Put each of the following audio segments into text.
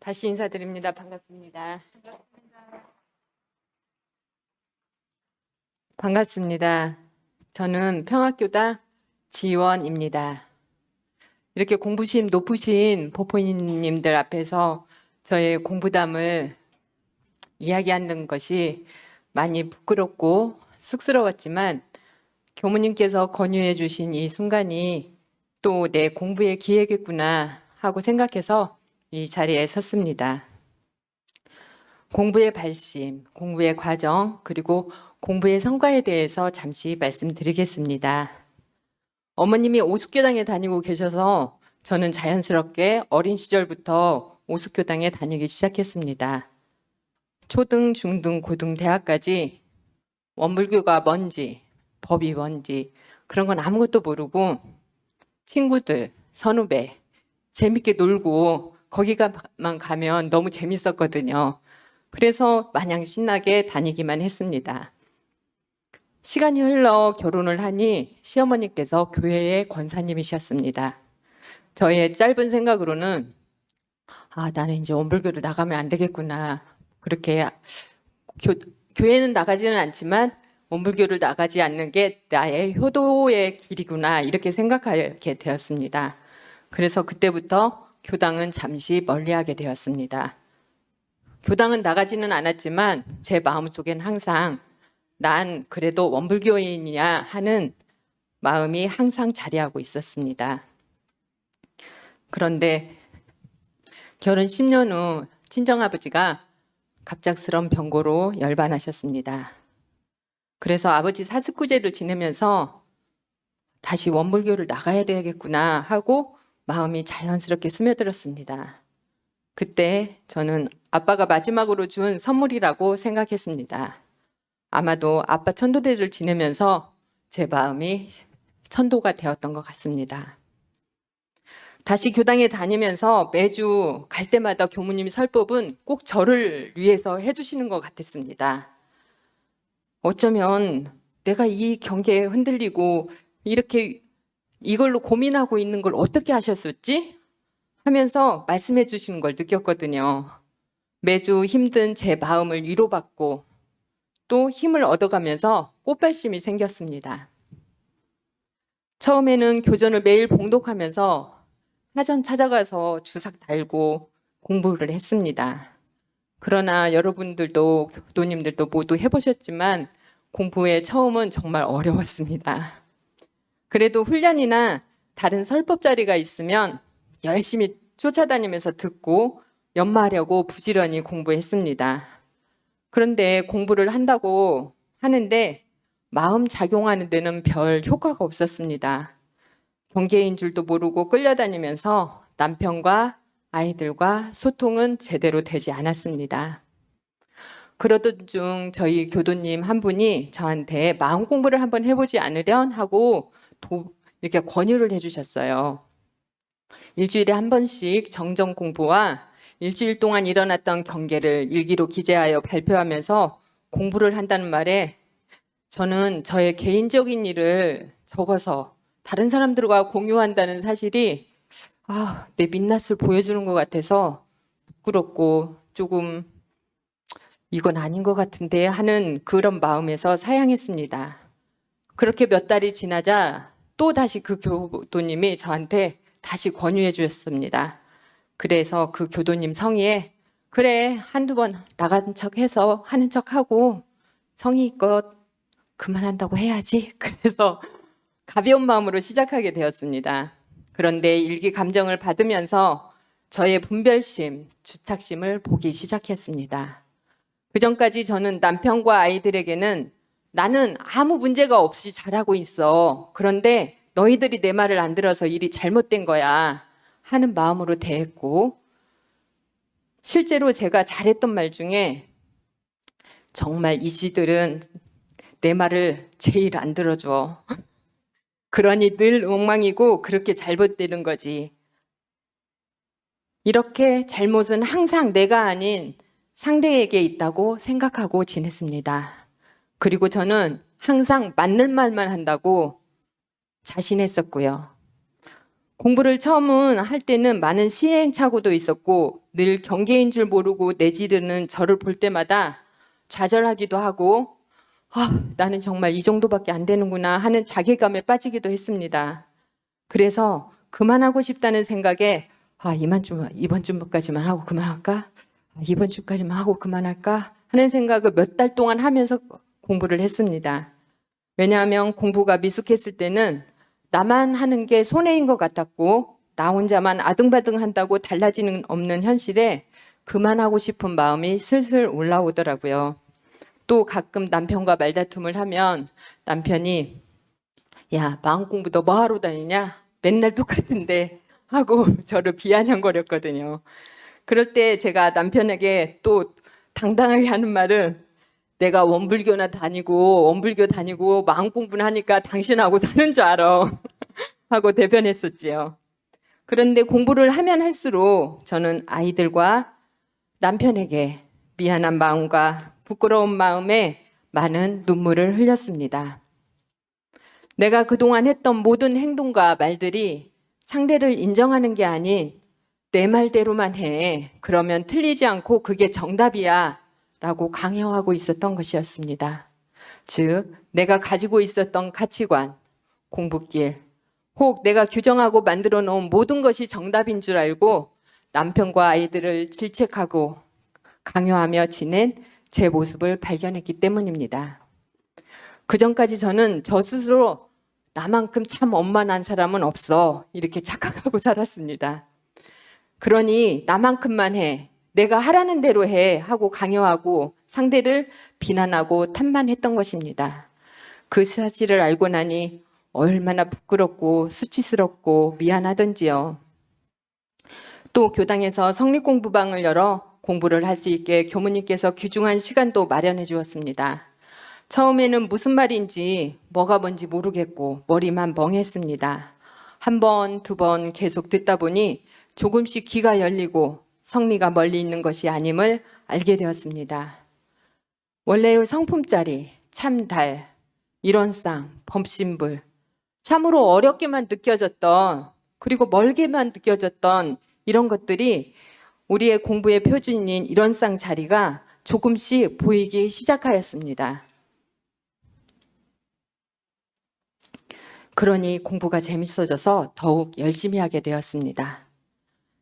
다시 인사드립니다. 반갑습니다. 반갑습니다. 저는 평학교다 지원입니다. 이렇게 공부심 높으신 보포님들 앞에서 저의 공부담을 이야기하는 것이 많이 부끄럽고 쑥스러웠지만 교무님께서 권유해 주신 이 순간이 또 내 공부의 기회겠구나 하고 생각해서 이 자리에 섰습니다. 공부의 발심, 공부의 과정, 그리고 공부의 성과에 대해서 잠시 말씀드리겠습니다. 어머님이 오숙교당에 다니고 계셔서 저는 자연스럽게 어린 시절부터 오숙교당에 다니기 시작했습니다. 초등, 중등, 고등, 대학까지 원불교가 뭔지, 법이 뭔지 그런 건 아무것도 모르고 친구들, 선후배 재밌게 놀고 거기만 가면 너무 재밌었거든요. 그래서 마냥 신나게 다니기만 했습니다. 시간이 흘러 결혼을 하니 시어머니께서 교회의 권사님이셨습니다. 저의 짧은 생각으로는 나는 이제 원불교를 나가면 안 되겠구나. 그렇게 교회는 나가지는 않지만 원불교를 나가지 않는 게 나의 효도의 길이구나 이렇게 생각하게 되었습니다. 그래서 그때부터 교당은 잠시 멀리하게 되었습니다. 교당은 나가지는 않았지만 제 마음속엔 항상 난 그래도 원불교인이야 하는 마음이 항상 자리하고 있었습니다. 그런데 결혼 10년 후 친정아버지가 갑작스런 병고로 열반하셨습니다. 그래서 아버지 사스구제를 지내면서 다시 원불교를 나가야 되겠구나 하고 마음이 자연스럽게 스며들었습니다. 그때 저는 아빠가 마지막으로 준 선물이라고 생각했습니다. 아마도 아빠 천도대를 지내면서 제 마음이 천도가 되었던 것 같습니다. 다시 교당에 다니면서 매주 갈 때마다 교무님이 설법은 꼭 저를 위해서 해주시는 것 같았습니다. 어쩌면 내가 이 경계에 흔들리고 이렇게 이걸로 고민하고 있는 걸 어떻게 하셨었지? 하면서 말씀해 주시는 걸 느꼈거든요. 매주 힘든 제 마음을 위로받고 또 힘을 얻어가면서 꽃발심이 생겼습니다. 처음에는 교전을 매일 봉독하면서 사전 찾아가서 주삭 달고 공부를 했습니다. 그러나 여러분들도 교도님들도 모두 해보셨지만 공부의 처음은 정말 어려웠습니다. 그래도 훈련이나 다른 설법 자리가 있으면 열심히 쫓아다니면서 듣고 연마하려고 부지런히 공부했습니다. 그런데 공부를 한다고 하는데 마음 작용하는 데는 별 효과가 없었습니다. 경계인 줄도 모르고 끌려다니면서 남편과 아이들과 소통은 제대로 되지 않았습니다. 그러던 중 저희 교도님 한 분이 저한테 마음 공부를 한번 해보지 않으련 하고 이렇게 권유를 해주셨어요. 일주일에 한 번씩 정정 공부와 일주일 동안 일어났던 경계를 일기로 기재하여 발표하면서 공부를 한다는 말에 저는 저의 개인적인 일을 적어서 다른 사람들과 공유한다는 사실이 내 민낯을 보여주는 것 같아서 부끄럽고 조금 이건 아닌 것 같은데 하는 그런 마음에서 사양했습니다. 그렇게 몇 달이 지나자 또 다시 그 교도님이 저한테 다시 권유해 주셨습니다. 그래서 그 교도님 성의에 그래 한두 번 나간 척 해서 하는 척하고 성의껏 그만한다고 해야지. 그래서 가벼운 마음으로 시작하게 되었습니다. 그런데 일기 감정을 받으면서 저의 분별심, 주착심을 보기 시작했습니다. 그전까지 저는 남편과 아이들에게는 나는 아무 문제가 없이 잘하고 있어. 그런데 너희들이 내 말을 안 들어서 일이 잘못된 거야 하는 마음으로 대했고 실제로 제가 잘했던 말 중에 정말 이씨들은 내 말을 제일 안 들어줘. 그러니 늘 엉망이고 그렇게 잘못되는 거지. 이렇게 잘못은 항상 내가 아닌 상대에게 있다고 생각하고 지냈습니다. 그리고 저는 항상 맞는 말만 한다고 자신했었고요. 공부를 처음 할 때는 많은 시행착오도 있었고 늘 경계인 줄 모르고 내지르는 저를 볼 때마다 좌절하기도 하고 나는 정말 이 정도밖에 안 되는구나 하는 자괴감에 빠지기도 했습니다. 그래서 그만하고 싶다는 생각에 이번 주까지만 하고 그만할까? 이번 주까지만 하고 그만할까? 하는 생각을 몇 달 동안 하면서 공부를 했습니다. 왜냐하면 공부가 미숙했을 때는 나만 하는 게 손해인 것 같았고 나 혼자만 아등바등 한다고 달라지는 없는 현실에 그만하고 싶은 마음이 슬슬 올라오더라고요. 또 가끔 남편과 말다툼을 하면 남편이 야, 마음 공부 너 뭐하러 다니냐? 맨날 똑같은데 하고 저를 비아냥거렸거든요. 그럴 때 제가 남편에게 또 당당하게 하는 말은 내가 원불교 다니고 마음 공부는 하니까 당신하고 사는 줄 알아 하고 대변했었지요. 그런데 공부를 하면 할수록 저는 아이들과 남편에게 미안한 마음과 부끄러운 마음에 많은 눈물을 흘렸습니다. 내가 그동안 했던 모든 행동과 말들이 상대를 인정하는 게 아닌 내 말대로만 해. 그러면 틀리지 않고 그게 정답이야. 라고 강요하고 있었던 것이었습니다. 즉, 내가 가지고 있었던 가치관, 공부길, 혹 내가 규정하고 만들어 놓은 모든 것이 정답인 줄 알고 남편과 아이들을 질책하고 강요하며 지낸 제 모습을 발견했기 때문입니다. 그 전까지 저는 저 스스로 나만큼 참 원만한 사람은 없어 이렇게 착각하고 살았습니다. 그러니 나만큼만 해, 내가 하라는 대로 해 하고 강요하고 상대를 비난하고 탓만했던 것입니다. 그 사실을 알고 나니 얼마나 부끄럽고 수치스럽고 미안하던지요. 또 교당에서 성립공부방을 열어 공부를 할 수 있게 교무님께서 귀중한 시간도 마련해 주었습니다. 처음에는 무슨 말인지 뭐가 뭔지 모르겠고 머리만 멍했습니다. 한 번, 두 번 계속 듣다 보니 조금씩 귀가 열리고 성리가 멀리 있는 것이 아님을 알게 되었습니다. 원래의 성품짜리, 참달, 일원상, 범신불, 참으로 어렵게만 느껴졌던 그리고 멀게만 느껴졌던 이런 것들이 우리의 공부의 표준인 일원상 자리가 조금씩 보이기 시작하였습니다. 그러니 공부가 재밌어져서 더욱 열심히 하게 되었습니다.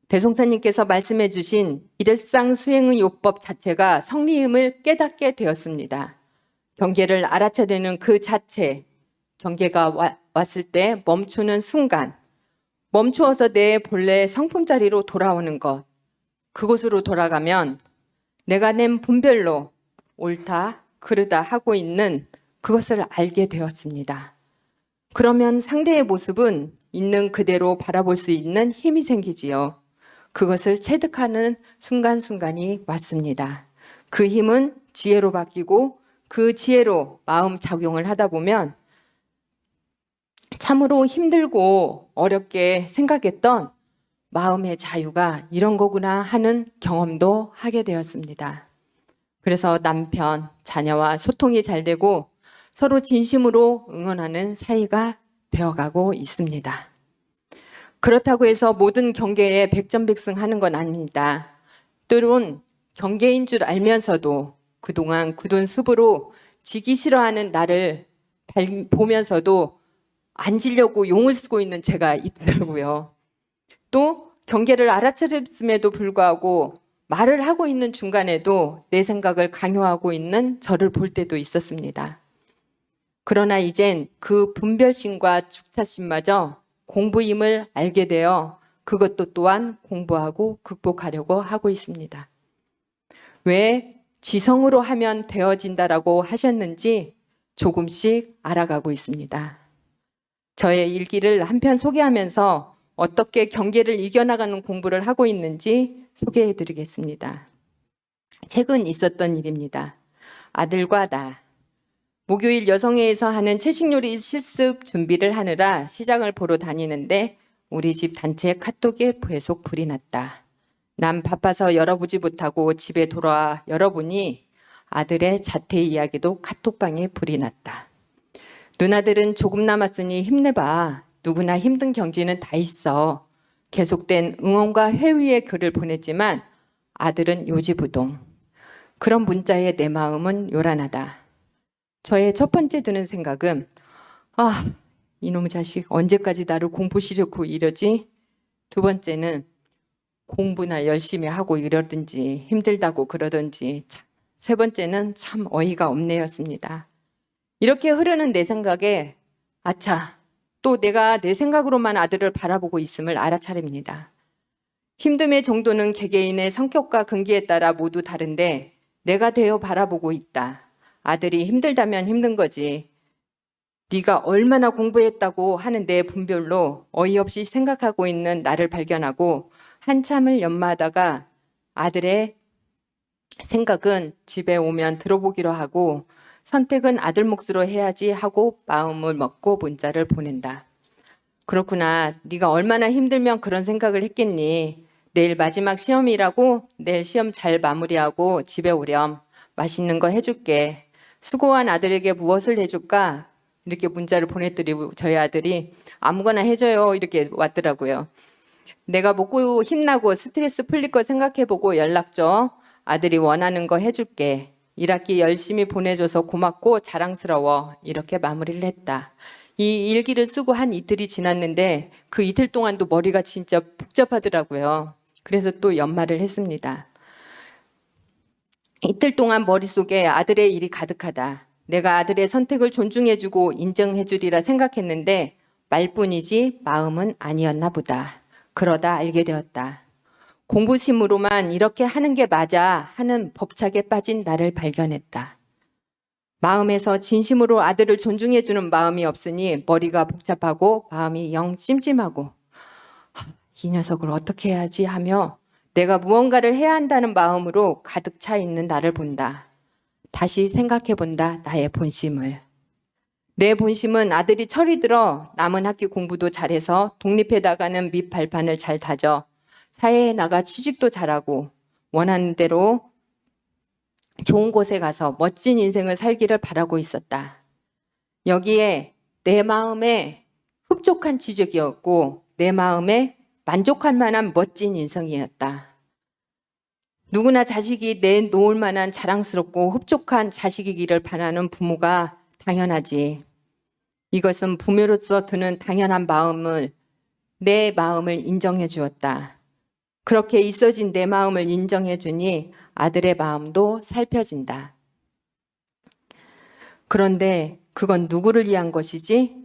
대송사님께서 말씀해 주신 일상 수행의 요법 자체가 성리임을 깨닫게 되었습니다. 경계를 알아차리는 그 자체, 경계가 왔을 때 멈추는 순간, 멈추어서 내 본래 성품 자리로 돌아오는 것, 그곳으로 돌아가면 내가 낸 분별로 옳다, 그르다 하고 있는 그것을 알게 되었습니다. 그러면 상대의 모습은 있는 그대로 바라볼 수 있는 힘이 생기지요. 그것을 체득하는 순간순간이 왔습니다. 그 힘은 지혜로 바뀌고 그 지혜로 마음 작용을 하다 보면 참으로 힘들고 어렵게 생각했던 마음의 자유가 이런 거구나 하는 경험도 하게 되었습니다. 그래서 남편, 자녀와 소통이 잘 되고 서로 진심으로 응원하는 사이가 되어가고 있습니다. 그렇다고 해서 모든 경계에 백전백승하는 건 아닙니다. 때론 경계인 줄 알면서도 그동안 굳은 습으로 지기 싫어하는 나를 보면서도 안 지려고 용을 쓰고 있는 제가 있더라고요. 또 경계를 알아차렸음에도 불구하고 말을 하고 있는 중간에도 내 생각을 강요하고 있는 저를 볼 때도 있었습니다. 그러나 이젠 그 분별심과 축차심마저 공부임을 알게 되어 그것도 또한 공부하고 극복하려고 하고 있습니다. 왜 지성으로 하면 되어진다라고 하셨는지 조금씩 알아가고 있습니다. 저의 일기를 한편 소개하면서 어떻게 경계를 이겨나가는 공부를 하고 있는지 소개해 드리겠습니다. 최근 있었던 일입니다. 아들과 나. 목요일 여성회에서 하는 채식요리 실습 준비를 하느라 시장을 보러 다니는데 우리 집 단체 카톡에 계속 불이 났다. 난 바빠서 열어보지 못하고 집에 돌아와 열어보니 아들의 자퇴 이야기도 카톡방에 불이 났다. 누나들은 조금 남았으니 힘내봐. 누구나 힘든 경지는 다 있어. 계속된 응원과 회의의 글을 보냈지만 아들은 요지부동. 그런 문자에 내 마음은 요란하다. 저의 첫 번째 드는 생각은 이놈의 자식 언제까지 나를 공부 시키고 이러지? 두 번째는 공부나 열심히 하고 이러든지 힘들다고 그러든지. 세 번째는 참 어이가 없네였습니다. 이렇게 흐르는 내 생각에 아차, 또 내가 내 생각으로만 아들을 바라보고 있음을 알아차립니다. 힘듦의 정도는 개개인의 성격과 근기에 따라 모두 다른데 내가 되어 바라보고 있다. 아들이 힘들다면 힘든 거지. 네가 얼마나 공부했다고 하는 내 분별로 어이없이 생각하고 있는 나를 발견하고 한참을 연마하다가 아들의 생각은 집에 오면 들어보기로 하고 선택은 아들 몫으로 해야지 하고 마음을 먹고 문자를 보낸다. 그렇구나. 네가 얼마나 힘들면 그런 생각을 했겠니. 내일 마지막 시험이라고 내일 시험 잘 마무리하고 집에 오렴. 맛있는 거 해줄게. 수고한 아들에게 무엇을 해줄까? 이렇게 문자를 보냈더니 저희 아들이 아무거나 해줘요. 이렇게 왔더라고요. 내가 먹고 힘나고 스트레스 풀릴 거 생각해보고 연락 줘. 아들이 원하는 거 해줄게. 1학기 열심히 보내줘서 고맙고 자랑스러워. 이렇게 마무리를 했다. 이 일기를 쓰고 한 이틀이 지났는데 그 이틀 동안도 머리가 진짜 복잡하더라고요. 그래서 또 연말을 했습니다. 이틀 동안 머릿속에 아들의 일이 가득하다. 내가 아들의 선택을 존중해주고 인정해주리라 생각했는데 말뿐이지 마음은 아니었나 보다. 그러다 알게 되었다. 공부심으로만 이렇게 하는 게 맞아 하는 법착에 빠진 나를 발견했다. 마음에서 진심으로 아들을 존중해주는 마음이 없으니 머리가 복잡하고 마음이 영 찜찜하고 이 녀석을 어떻게 해야지 하며 내가 무언가를 해야 한다는 마음으로 가득 차 있는 나를 본다. 다시 생각해 본다. 나의 본심을. 내 본심은 아들이 철이 들어 남은 학기 공부도 잘해서 독립해 나가는 밑 발판을 잘 다져 사회에 나가 취직도 잘하고 원하는 대로 좋은 곳에 가서 멋진 인생을 살기를 바라고 있었다. 여기에 내 마음에 흡족한 취직이었고 내 마음에 만족할 만한 멋진 인생이었다. 누구나 자식이 내놓을 만한 자랑스럽고 흡족한 자식이기를 바라는 부모가 당연하지. 이것은 부모로서 드는 당연한 마음을 내 마음을 인정해 주었다. 그렇게 있어진 내 마음을 인정해 주니 아들의 마음도 살펴진다. 그런데 그건 누구를 위한 것이지?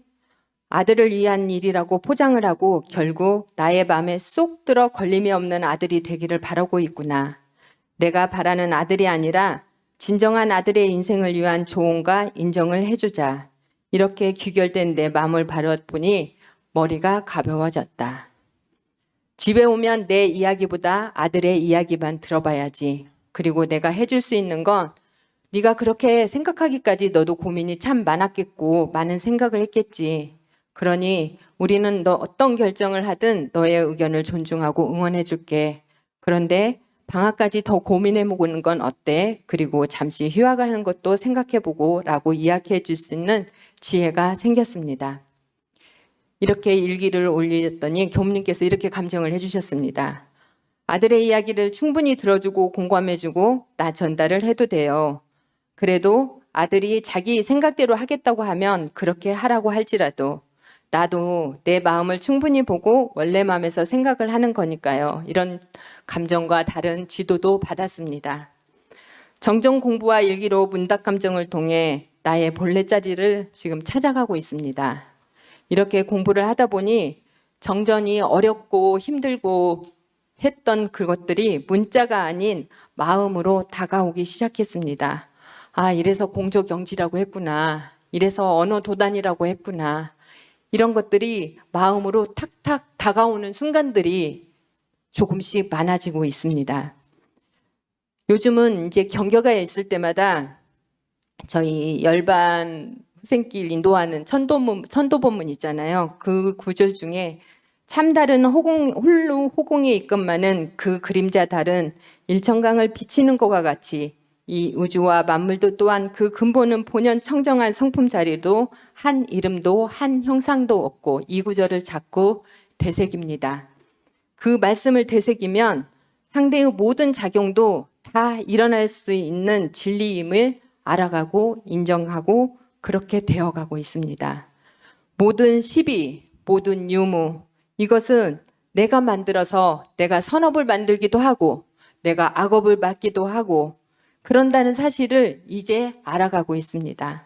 아들을 위한 일이라고 포장을 하고 결국 나의 마음에 쏙 들어 걸림이 없는 아들이 되기를 바라고 있구나. 내가 바라는 아들이 아니라 진정한 아들의 인생을 위한 조언과 인정을 해주자. 이렇게 귀결된 내 마음을 바라보니 머리가 가벼워졌다. 집에 오면 내 이야기보다 아들의 이야기만 들어봐야지. 그리고 내가 해줄 수 있는 건 네가 그렇게 생각하기까지 너도 고민이 참 많았겠고 많은 생각을 했겠지. 그러니 우리는 너 어떤 결정을 하든 너의 의견을 존중하고 응원해줄게. 그런데 방학까지 더 고민해보는 건 어때? 그리고 잠시 휴학하는 것도 생각해보고 라고 이야기해 줄 수 있는 지혜가 생겼습니다. 이렇게 일기를 올렸더니 교무님께서 이렇게 감정을 해주셨습니다. 아들의 이야기를 충분히 들어주고 공감해주고 나 전달을 해도 돼요. 그래도 아들이 자기 생각대로 하겠다고 하면 그렇게 하라고 할지라도 나도 내 마음을 충분히 보고 원래 마음에서 생각을 하는 거니까요. 이런 감정과 다른 지도도 받았습니다. 정정 공부와 일기로 문답 감정을 통해 나의 본래 자리를 지금 찾아가고 있습니다. 이렇게 공부를 하다 보니 정전이 어렵고 힘들고 했던 그것들이 문자가 아닌 마음으로 다가오기 시작했습니다. 아, 이래서 공조경지라고 했구나. 이래서 언어 도단이라고 했구나. 이런 것들이 마음으로 탁탁 다가오는 순간들이 조금씩 많아지고 있습니다. 요즘은 이제 경교가 있을 때마다 저희 열반 후생길 인도하는 천도본문 있잖아요. 그 구절 중에 참다른 홀로 호공에 이끈마는 그 그림자 달은 일천강을 비치는 것과 같이 이 우주와 만물도 또한 그 근본은 본연 청정한 성품 자리도 한 이름도 한 형상도 없고 이 구절을 자꾸 되새깁니다. 그 말씀을 되새기면 상대의 모든 작용도 다 일어날 수 있는 진리임을 알아가고 인정하고 그렇게 되어가고 있습니다. 모든 시비, 모든 유무, 이것은 내가 만들어서 내가 선업을 만들기도 하고 내가 악업을 맡기도 하고 그런다는 사실을 이제 알아가고 있습니다.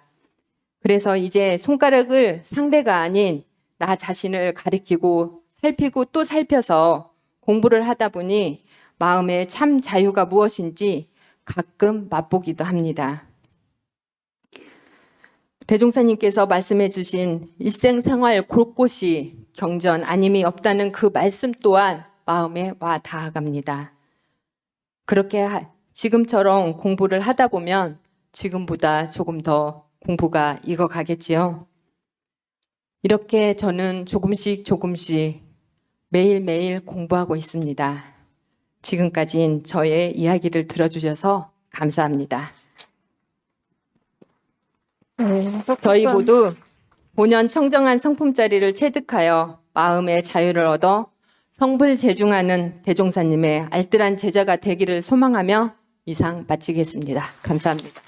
그래서 이제 손가락을 상대가 아닌 나 자신을 가리키고 살피고 또 살펴서 공부를 하다 보니 마음의 참 자유가 무엇인지 가끔 맛보기도 합니다. 대종사님께서 말씀해 주신 일생생활 곳곳이 경전 아님이 없다는 그 말씀 또한 마음에 와 닿아갑니다. 그렇게 지금처럼 공부를 하다 보면 지금보다 조금 더 공부가 익어가겠지요. 이렇게 저는 조금씩 매일매일 공부하고 있습니다. 지금까지는 저의 이야기를 들어주셔서 감사합니다. 저희 모두 본연 청정한 성품자리를 체득하여 마음의 자유를 얻어 성불 제중하는 대종사님의 알뜰한 제자가 되기를 소망하며 이상 마치겠습니다. 감사합니다.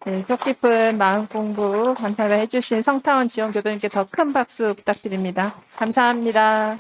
네, 뜻깊은 마음 공부 감사를 해주신 성타원 지원교도님께 더 큰 박수 부탁드립니다. 감사합니다.